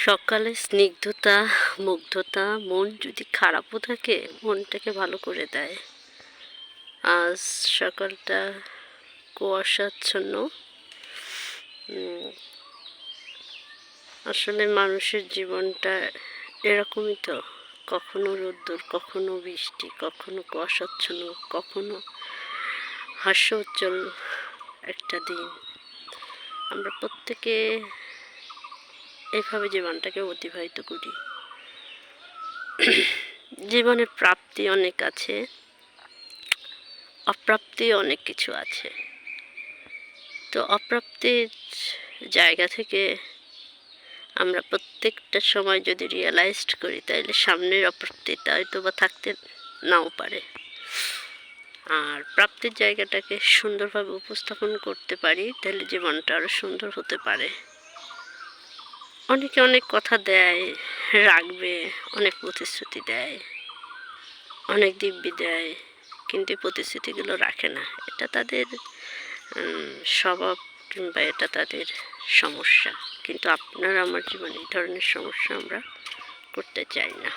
সকালে স্নিগ্ধতা, মুগ্ধতা, মন যদি খারাপও থাকে মনটাকে ভালো করে দেয়। আজ সকালটা কুয়াশাচ্ছন্ন। আসলে মানুষের জীবনটা এরকমই তো, কখনো রোদ্দুর, কখনো বৃষ্টি, কখনো কুয়াশাচ্ছন্ন, কখনো হাস্য উজ্জ্বল একটা দিন। আমরা প্রত্যেকে এভাবে জীবনটাকে অতিবাহিত করি। জীবনের প্রাপ্তি অনেক আছে, অপ্রাপ্তি অনেক কিছু আছে। তো অপ্রাপ্তির জায়গা থেকে আমরা প্রত্যেকটা সময় যদি রিয়েলাইজড করি তাহলে সামনের অপ্রাপ্তিটা হয়তো বা থাকতে নাও পারে। আর প্রাপ্তির জায়গাটাকে সুন্দরভাবে উপস্থাপন করতে পারি তাহলে জীবনটা আরও সুন্দর হতে পারে। অনেকে অনেক কথা দেয়, রাখবে, অনেক প্রতিশ্রুতি দেয়, অনেক দিব্যি দেয়, কিন্তু প্রতিশ্রুতিগুলো রাখে না। এটা তাদের স্বভাব কিংবা এটা তাদের সমস্যা। কিন্তু আপনার আমার জীবনে এই ধরনের সমস্যা আমরা করতে চাই না।